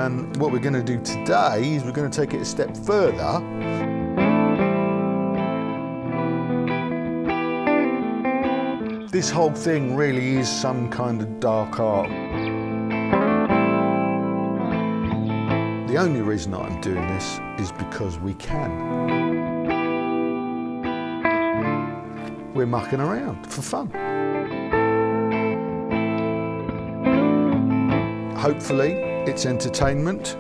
And what we're going to do today is we're going to take it a step further. This whole thing really is some kind of dark art. The only reason that I'm doing this is because we can. We're mucking around for fun. Hopefully it's entertainment.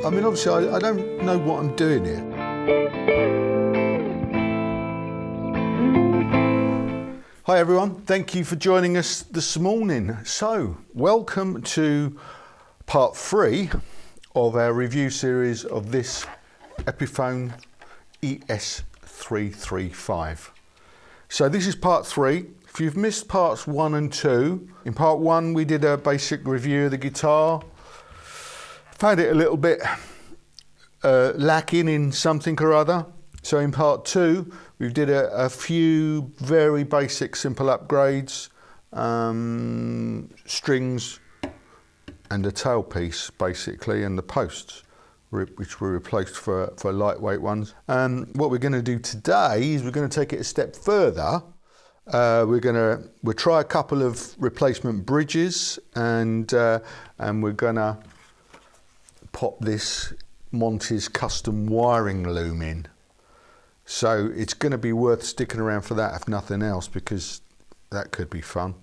I mean, obviously I don't know what I'm doing here. Hi everyone, thank you for joining us this morning. So, welcome to part 3 of our review series of this Epiphone ES-335. So this is part 3. If you've missed parts 1 and 2, in part 1 we did a basic review of the guitar. Found it a little bit lacking in something or other. So in part 2 we did a few very basic simple upgrades, strings and a tailpiece basically, and the posts, which were replaced for lightweight ones. What we're going to do today is we're going to take it a step further. We'll try a couple of replacement bridges, and we're going to pop this Monty's custom wiring loom in. So it's going to be worth sticking around for that if nothing else, because that could be fun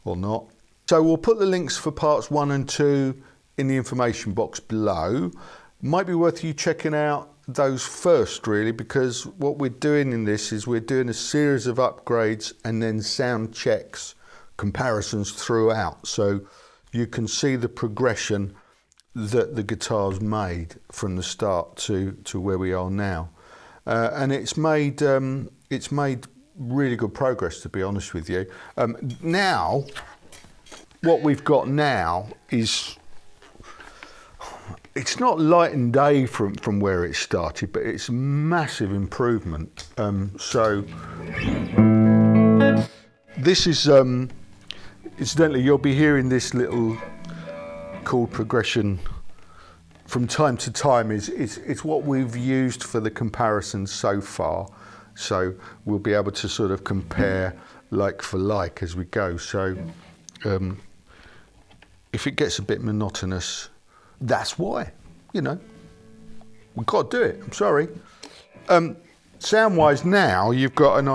or not. So we'll put the links for parts 1 and 2 in the information box below. Might be worth you checking out those first, really, because what we're doing in this is we're doing a series of upgrades and then sound checks, comparisons throughout, so you can see the progression that the guitar's made from the start to where we are now. And it's made really good progress, to be honest with you. Now, what we've got now is, it's not light and day from where it started, but it's a massive improvement. So this is, incidentally, you'll be hearing this little chord progression from time to time. It's what we've used for the comparisons so far. So we'll be able to sort of compare like for like as we go. So if it gets a bit monotonous, that's why, you know, we've got to do it. I'm sorry. Sound wise now, you've got an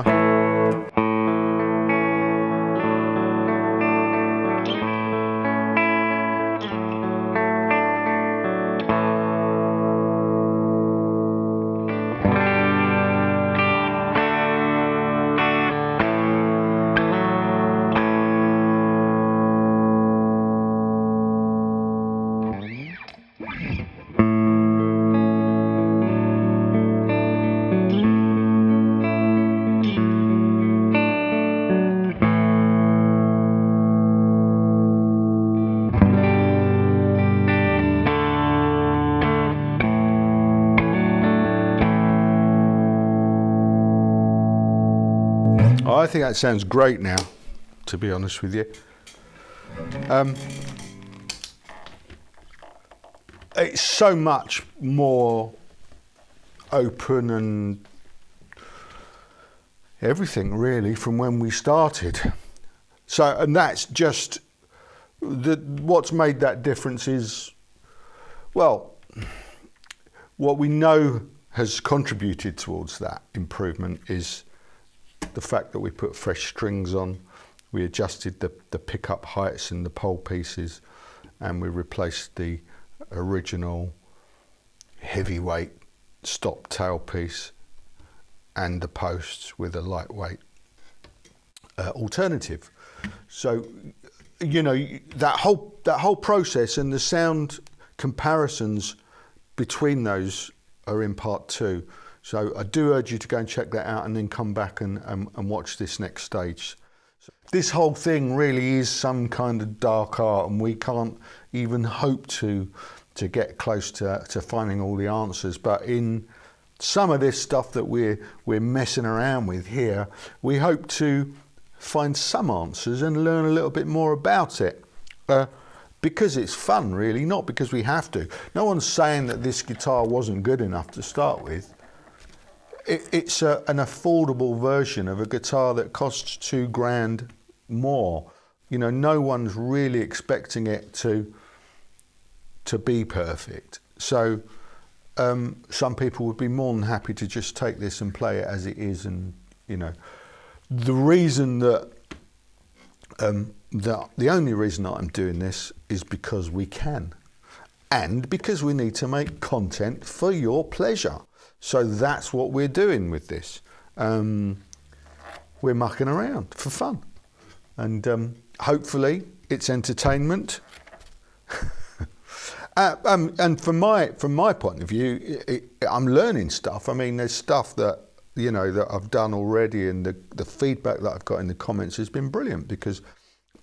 I think that sounds great now, to be honest with you. It's so much more open and everything really from when we started. So, and that's just, what's made that difference is, well, what we know has contributed towards that improvement is the fact that we put fresh strings on, we adjusted the pickup heights and the pole pieces, and we replaced the original heavyweight stop tailpiece and the posts with a lightweight alternative. So, you know, that whole process and the sound comparisons between those are in part 2. So I do urge you to go and check that out and then come back and watch this next stage. So this whole thing really is some kind of dark art, and we can't even hope to get close to finding all the answers. But in some of this stuff that we're messing around with here, we hope to find some answers and learn a little bit more about it. because it's fun, really, not because we have to. No one's saying that this guitar wasn't good enough to start with. It's an affordable version of a guitar that costs $2,000 more. You know, no one's really expecting it to be perfect. So some people would be more than happy to just take this and play it as it is. And, you know, the reason that, the only reason that I'm doing this is because we can. And because we need to make content for your pleasure. So that's what we're doing with this. We're mucking around for fun. And hopefully it's entertainment. And from my point of view, I'm learning stuff. I mean, there's stuff that, you know, that I've done already, and the feedback that I've got in the comments has been brilliant, because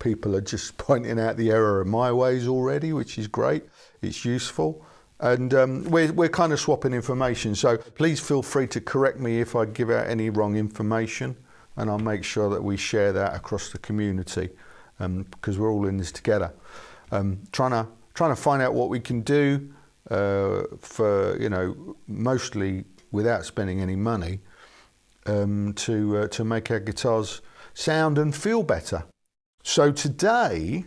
people are just pointing out the error of my ways already, which is great. It's useful. And we're kind of swapping information. So please feel free to correct me if I give out any wrong information, and I'll make sure that we share that across the community, because we're all in this together. Trying to find out what we can do for, you know, mostly without spending any money, to make our guitars sound and feel better. So today,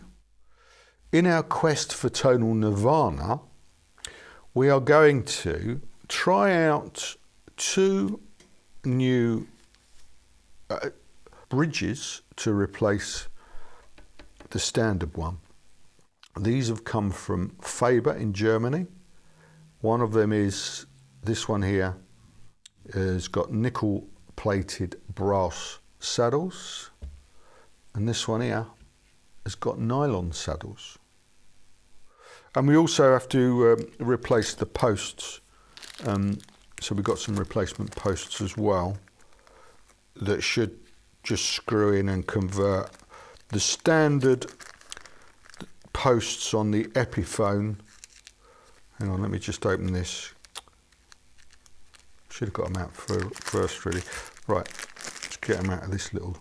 in our quest for tonal nirvana, we are going to try out 2 new bridges to replace the standard one. These have come from Faber in Germany. One of them is this one here. Has got nickel plated brass saddles, and this one here has got nylon saddles. And we also have to replace the posts. So we've got some replacement posts as well that should just screw in and convert the standard posts on the Epiphone. Hang on, let me just open this. Should have got them out first, really. Right, let's get them out of this little.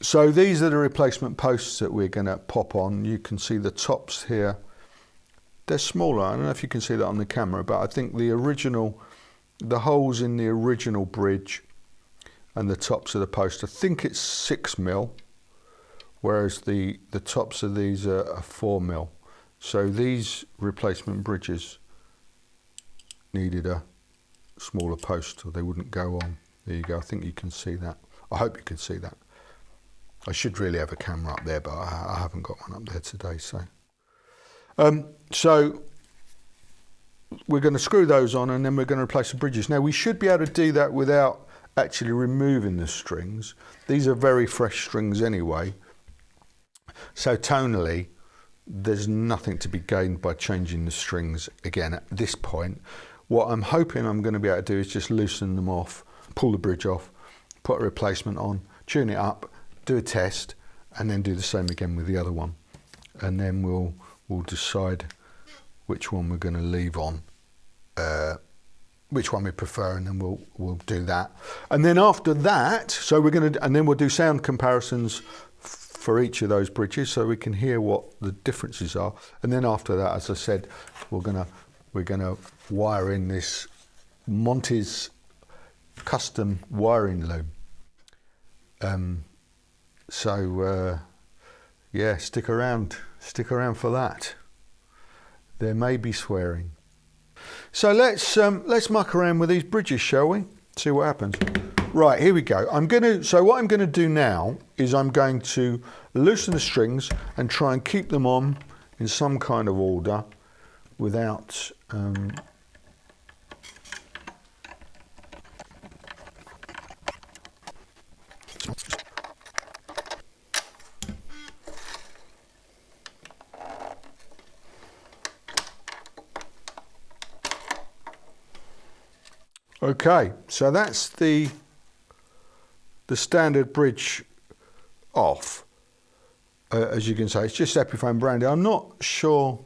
So these are the replacement posts that we're going to pop on. You can see the tops here. They're smaller. I don't know if you can see that on the camera, but I think the holes in the original bridge and the tops of the post, I think it's 6mm, whereas the tops of these are 4mm. So these replacement bridges needed a smaller post, or they wouldn't go on. There you go. I think you can see that. I hope you can see that. I should really have a camera up there, but I haven't got one up there today. So we're going to screw those on, and then we're going to replace the bridges. Now we should be able to do that without actually removing the strings. These are very fresh strings anyway. So tonally, there's nothing to be gained by changing the strings again at this point. What I'm hoping I'm going to be able to do is just loosen them off, pull the bridge off, put a replacement on, tune it up, do a test, and then do the same again with the other one. And then we'll decide which one we're going to leave on, which one we prefer, and then we'll do that. And then after that, and then we'll do sound comparisons for each of those bridges, so we can hear what the differences are. And then after that, as I said, we're gonna wire in this Monty's custom wiring loom. Yeah, stick around for that. There may be swearing. So let's muck around with these bridges, shall we? See what happens. Right, here we go. So what I'm gonna do now is I'm going to loosen the strings and try and keep them on in some kind of order without Okay, so that's the standard bridge off. As you can see, it's just Epiphone branded. I'm not sure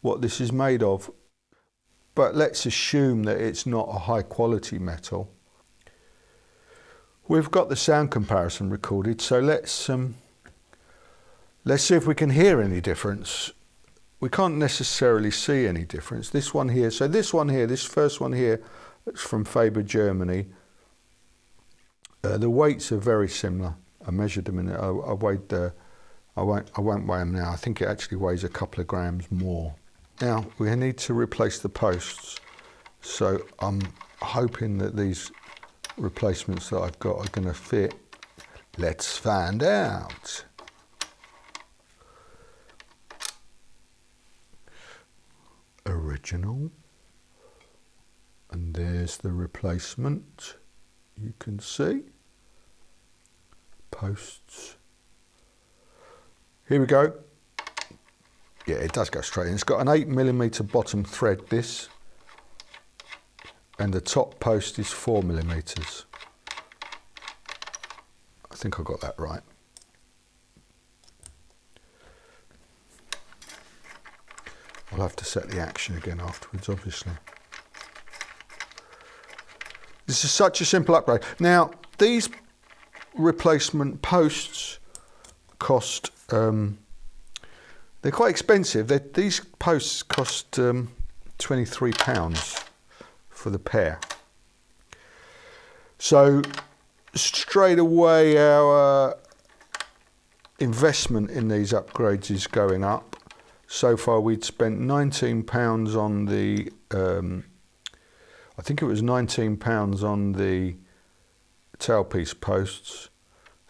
what this is made of, but let's assume that it's not a high quality metal. We've got the sound comparison recorded, so let's Let's see if we can hear any difference. We can't necessarily see any difference. This one here, so this one here, this first one here, it's from Faber, Germany. The weights are very similar. I measured them I weighed the, I won't weigh them now. I think it actually weighs a couple of grams more. Now we need to replace the posts. So I'm hoping that these replacements that I've got are going to fit. Let's find out. Original, and there's the replacement. You can see posts. Here we go. Yeah, it does go straight in. It's got an 8mm bottom thread, this, and the top post is 4mm. I think I got that right. I'll have to set the action again afterwards, obviously. This is such a simple upgrade. Now, these replacement posts cost, they're quite expensive. These posts cost £23 for the pair. So, straight away our investment in these upgrades is going up. So far we'd spent £19 on the, I think it was £19 on the tailpiece posts,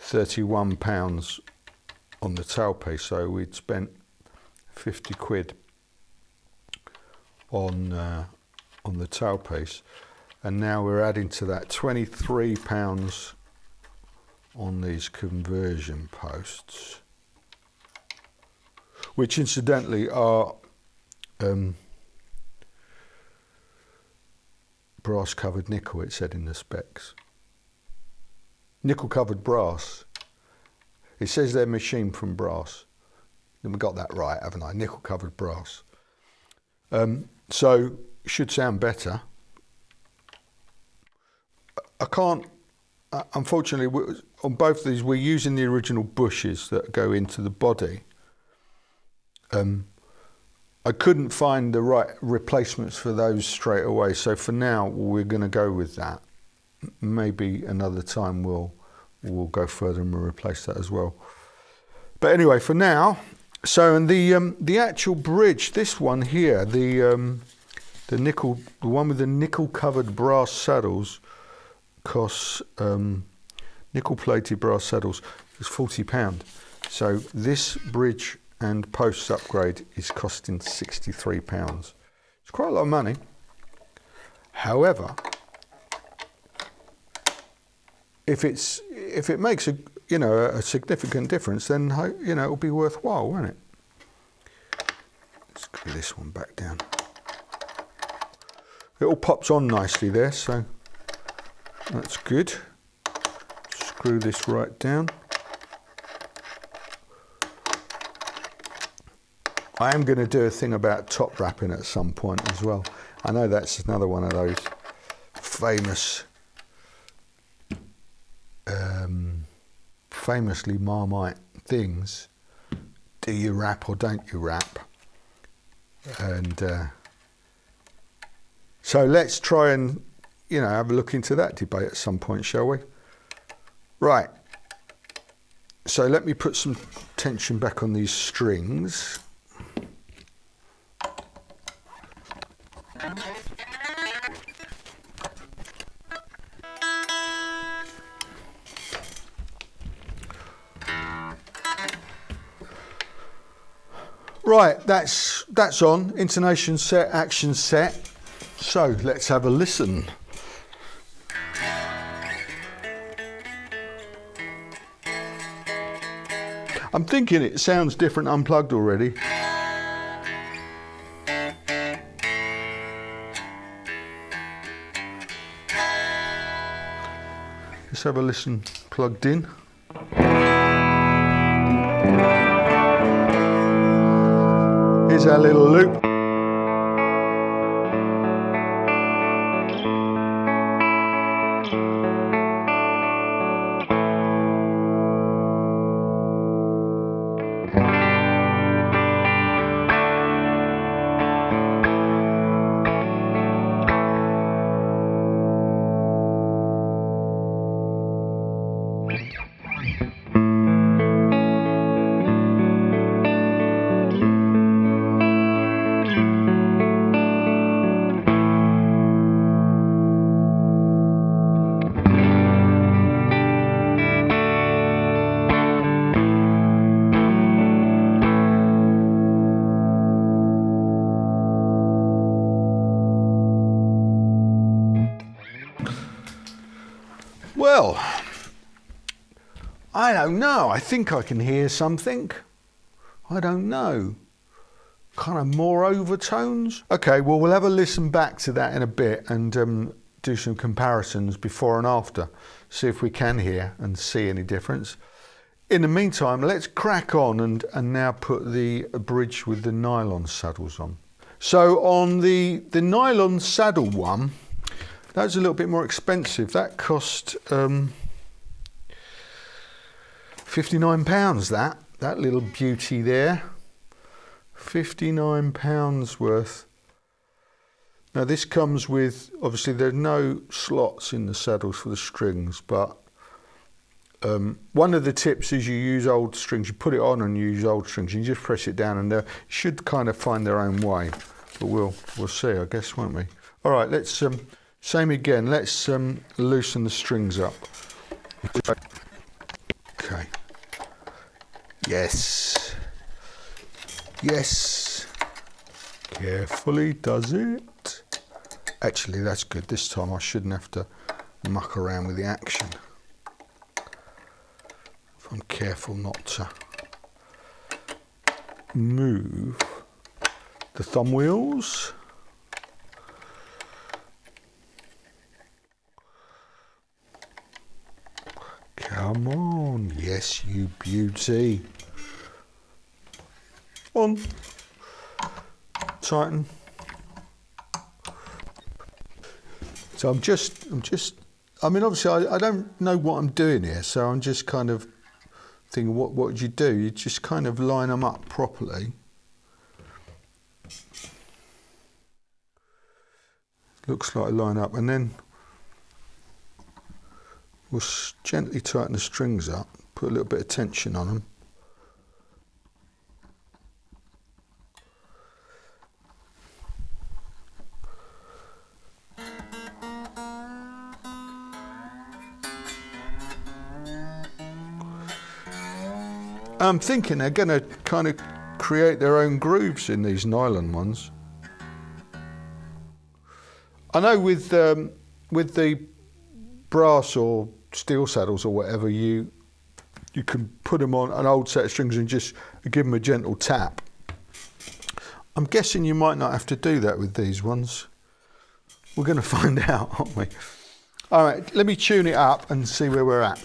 £31 on the tailpiece. So we'd spent 50 quid on the tailpiece, and now we're adding to that £23 on these conversion posts, which incidentally are brass covered nickel, it said in the specs. Nickel covered brass. It says they're machined from brass. And we got that right, haven't I? Nickel covered brass. So should sound better. I can't, unfortunately, on both of these we're using the original bushes that go into the body. I couldn't find the right replacements for those straight away, so for now we're going to go with that. Maybe another time we'll go further and we'll replace that as well. But anyway, for now, so and the actual bridge, this one here, the nickel, the one with the nickel covered brass saddles, costs nickel plated brass saddles is £40. So this bridge and posts upgrade is costing £63. It's quite a lot of money. However, if it makes a significant difference, then it'll be worthwhile, won't it? Let's screw this one back down. It all pops on nicely there, so that's good. Screw this right down. I am going to do a thing about top wrapping at some point as well. I know that's another one of those famous, famously Marmite things. Do you wrap or don't you wrap? And so let's try and have a look into that debate at some point, shall we? Right. So let me put some tension back on these strings. Right, that's on. Intonation set, action set. So let's have a listen. I'm thinking it sounds different unplugged already. Let's have a listen plugged in. Here's our little loop. Well, I don't know. I think I can hear something. I don't know. Kind of more overtones. Okay, well, we'll have a listen back to that in a bit and do some comparisons before and after. See if we can hear and see any difference. In the meantime, let's crack on and now put the bridge with the nylon saddles on. So on the nylon saddle one, that's a little bit more expensive. That cost £59, that little beauty there. £59 worth. Now this comes with, obviously there's no slots in the saddles for the strings, but one of the tips is you use old strings. You put it on and you use old strings. You just press it down and they should kind of find their own way. But we'll see, I guess, won't we? All right, let's same again. Let's loosen the strings up. Okay. Yes. Yes. Carefully does it. Actually, that's good. This time I shouldn't have to muck around with the action. If I'm careful not to move the thumb wheels. Come on. Yes, you beauty. On. Tighten. So I'm just, I mean, obviously I don't know what I'm doing here, so I'm just kind of thinking, what would you do? You just kind of line them up properly. Looks like a line up, and then we'll gently tighten the strings up, put a little bit of tension on them. I'm thinking they're going to kind of create their own grooves in these nylon ones. I know with the brass or steel saddles or whatever, you can put them on an old set of strings and just give them a gentle tap. I'm guessing you might not have to do that with these ones. We're going to find out, aren't we? All right, let me tune it up and see where we're at.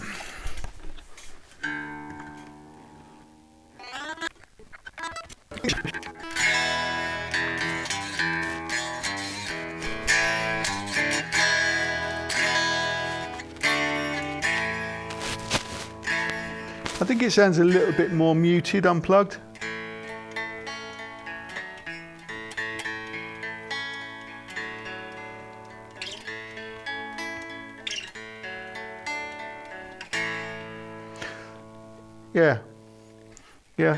I think it sounds a little bit more muted unplugged. Yeah. Yeah.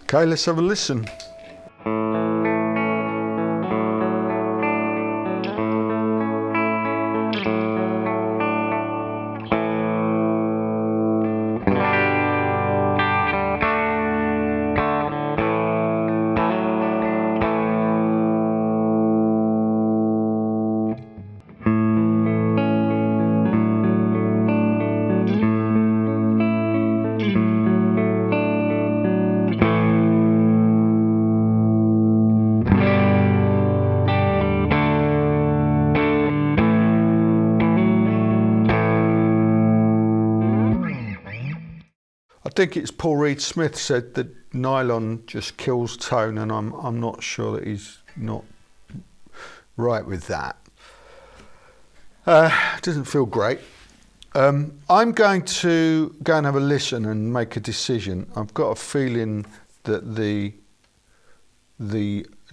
Okay, let's have a listen. I think it's Paul Reed Smith said that nylon just kills tone, and I'm not sure that he's not right with that. It doesn't feel great. I'm going to go and have a listen and make a decision. I've got a feeling that the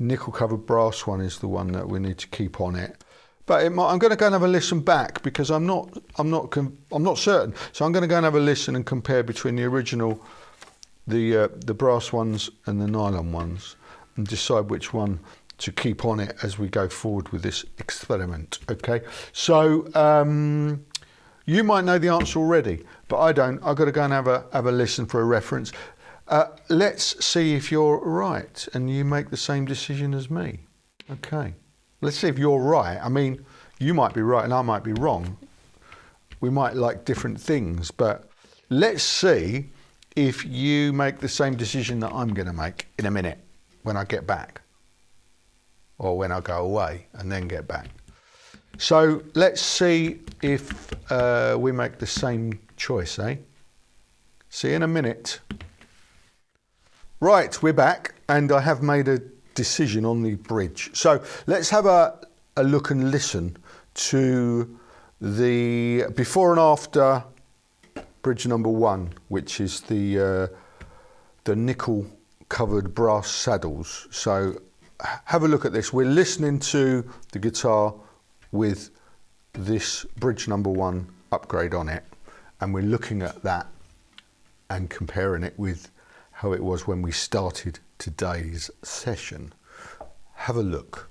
nickel-covered brass one is the one that we need to keep on it. But I'm going to go and have a listen back because I'm not certain. So I'm going to go and have a listen and compare between the original, the brass ones and the nylon ones, and decide which one to keep on it as we go forward with this experiment. Okay. So You might know the answer already, but I don't. I've got to go and have a listen for a reference. Let's see if you're right and you make the same decision as me. Okay. Let's see if you're right. I mean, you might be right and I might be wrong. We might like different things, but let's see if you make the same decision that I'm going to make in a minute when I get back, or when I go away and then get back. So let's see if we make the same choice, eh? See you in a minute. Right, we're back, and I have made a decision on the bridge. So let's have a look and listen to the before and after bridge number 1, which is the nickel covered brass saddles. So have a look at this. We're listening to the guitar with this bridge number 1 upgrade on it, and we're looking at that and comparing it with how it was when we started today's session. Have a look.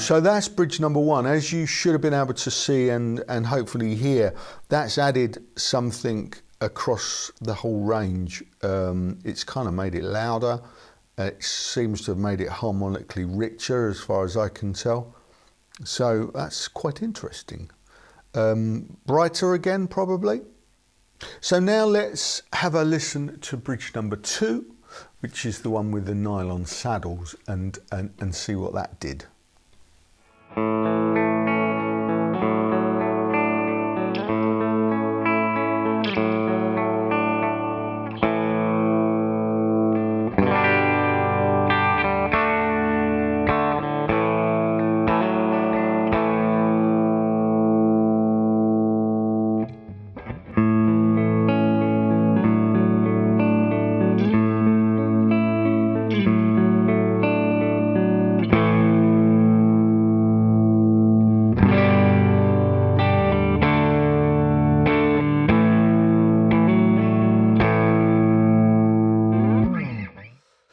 So that's bridge number 1. As you should have been able to see and hopefully hear, that's added something across the whole range. It's kind of made it louder. It seems to have made it harmonically richer as far as I can tell. So that's quite interesting. Brighter again, probably. So now let's have a listen to bridge number 2, which is the one with the nylon saddles, and see what that did.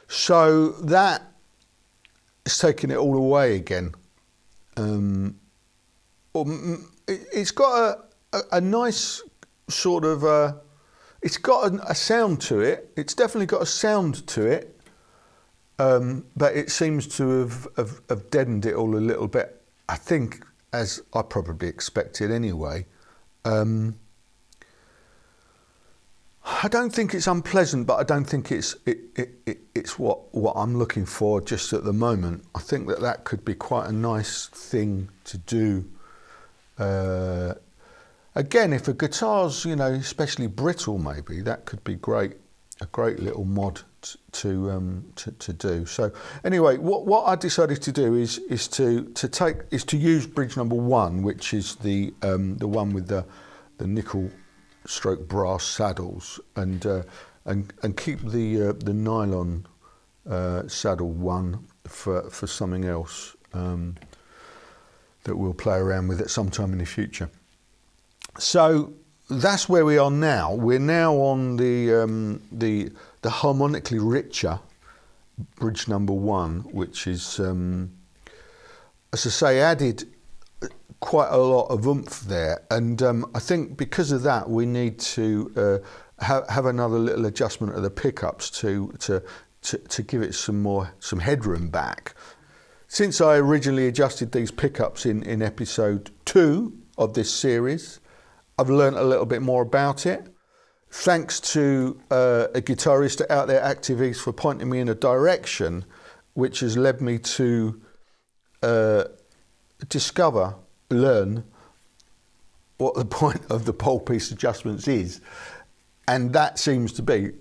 So that is taking it all away again. It's got a nice sort of, it's got a sound to it. It's definitely got a sound to it, but it seems to have deadened it all a little bit, I think, as I probably expected anyway. I don't think it's unpleasant, but I don't think it's what I'm looking for just at the moment. I think that could be quite a nice thing to do. Again, if a guitar's, especially brittle, maybe that could be great. A great little mod to do. So anyway, what I decided to do is to use bridge number 1, which is the one with the nickel stroke brass saddles, and keep the nylon saddle 1 for something else that we'll play around with at some time in the future. So that's where we are now. We're now on the harmonically richer bridge number 1, which is, as I say, added quite a lot of oomph there, and I think because of that we need to have another little adjustment of the pickups to give it some headroom back. Since I originally adjusted these pickups in episode 2 of this series, I've learnt a little bit more about it. Thanks to a guitarist out there, Active East, for pointing me in a direction which has led me to learn what the point of the pole piece adjustments is, and that seems to be,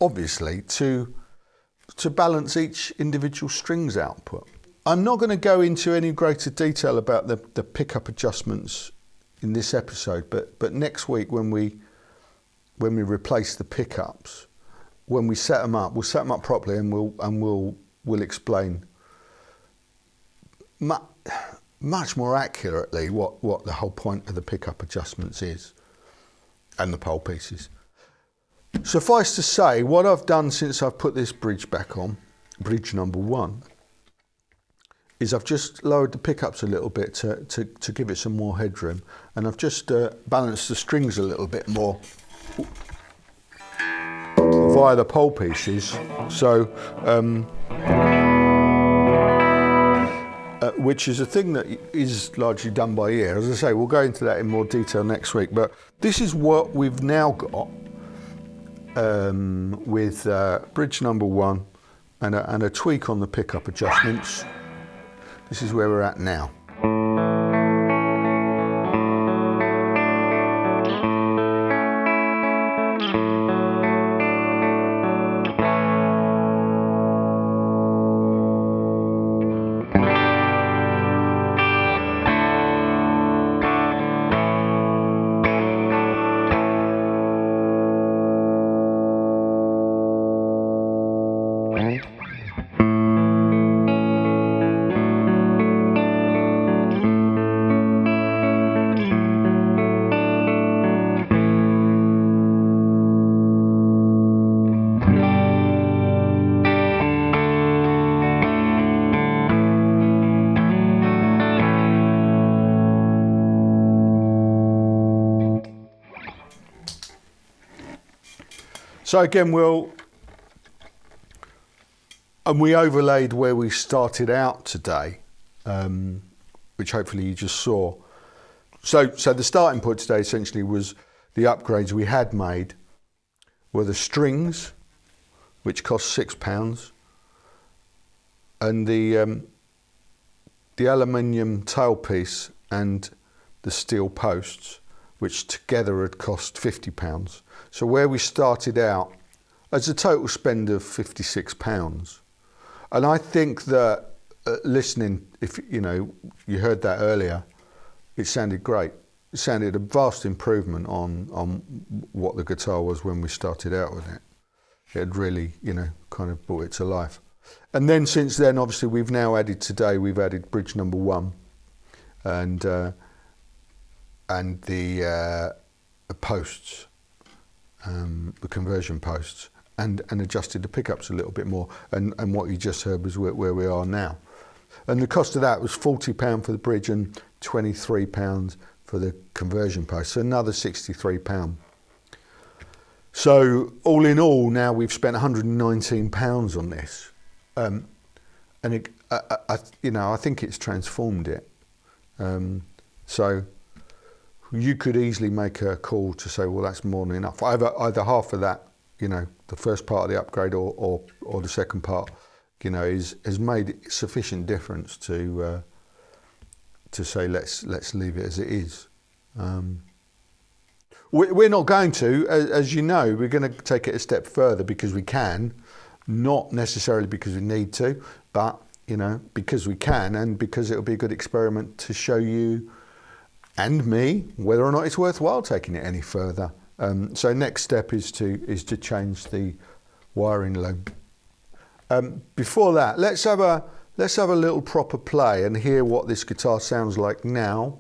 obviously, to balance each individual strings output. I'm not going to go into any greater detail about the pickup adjustments in this episode, but next week when we replace the pickups, when we set them up, we'll set them up properly, and we'll explain much more accurately what the whole point of the pickup adjustments is and the pole pieces. Suffice to say, what I've done since I've put this bridge back on, bridge number 1, is I've just lowered the pickups a little bit to give it some more headroom, and I've just balanced the strings a little bit more via the pole pieces. So which is a thing that is largely done by ear. As I say, we'll go into that in more detail next week, but this is what we've now got with bridge number 1 and a tweak on the pickup adjustments. This is where we're at now. So again, we overlaid where we started out today, which hopefully you just saw. So the starting point today essentially was the upgrades we had made were the strings, which cost £6, and the aluminium tailpiece and the steel posts, which together had cost £50. So where we started out as a total spend of £56. And I think that listening, if you heard that earlier, it sounded great. It sounded a vast improvement on what the guitar was when we started out with it. It had really, kind of brought it to life. And then since then, obviously, we've added bridge number 1 and the posts, the conversion posts, and adjusted the pickups a little bit more. And what you just heard was where we are now. And the cost of that was £40 for the bridge and £23 for the conversion post, so another £63. So all in all, now we've spent £119 on this, and I think it's transformed it. So you could easily make a call to say, well, that's more than enough. Either half of that, the first part of the upgrade, or the second part, has made sufficient difference to say let's leave it as it is. We're not going to, as you know, we're going to take it a step further because we can, not necessarily because we need to, but because we can, and because it'll be a good experiment to show you and me whether or not it's worthwhile taking it any further. So next step is to change the wiring loom. Before that, let's have a little proper play and hear what this guitar sounds like now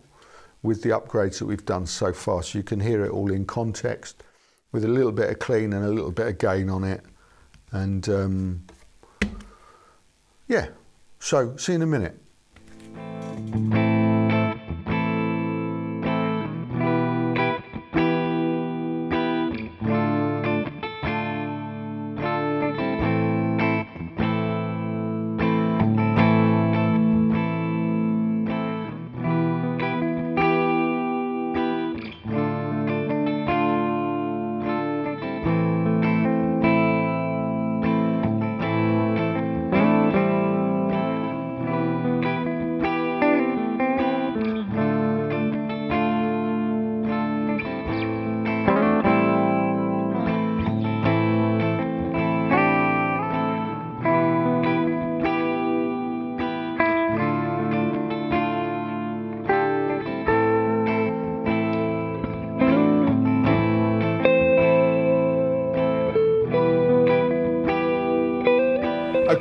with the upgrades that we've done so far, so you can hear it all in context with a little bit of clean and a little bit of gain on it. And yeah, so see you in a minute.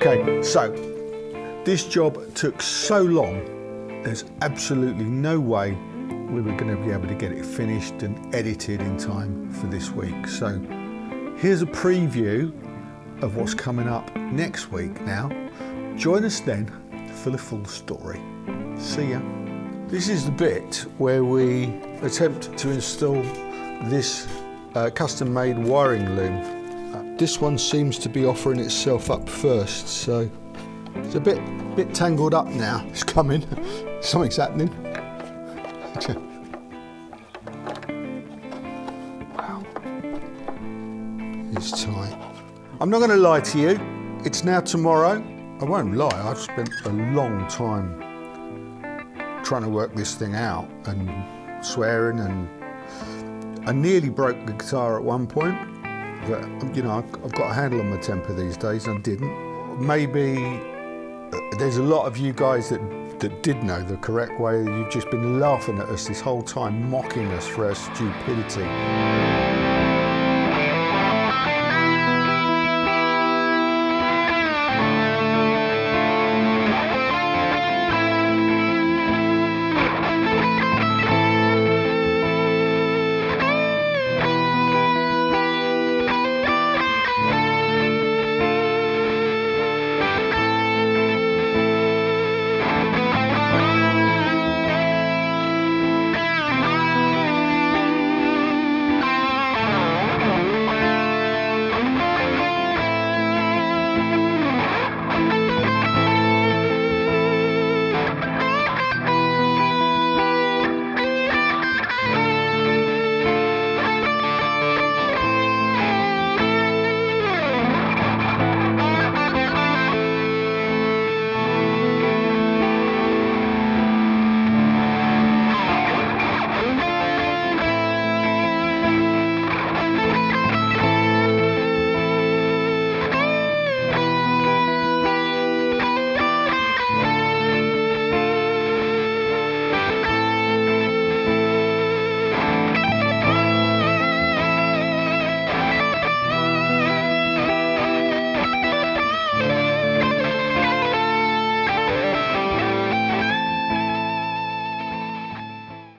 Okay, so this job took so long, there's absolutely no way we were going to be able to get it finished and edited in time for this week. So here's a preview of what's coming up next week now. Join us then for the full story. See ya. This is the bit where we attempt to install this custom-made wiring loom. This one seems to be offering itself up first, so it's a bit tangled up now. It's coming. Something's happening. Wow. It's tight. I'm not going to lie to you. It's now tomorrow. I won't lie. I've spent a long time trying to work this thing out and swearing, and I nearly broke the guitar at one point, but you know, I've got a handle on my temper these days and didn't. Maybe there's a lot of you guys that did know the correct way. You've just been laughing at us this whole time, mocking us for our stupidity.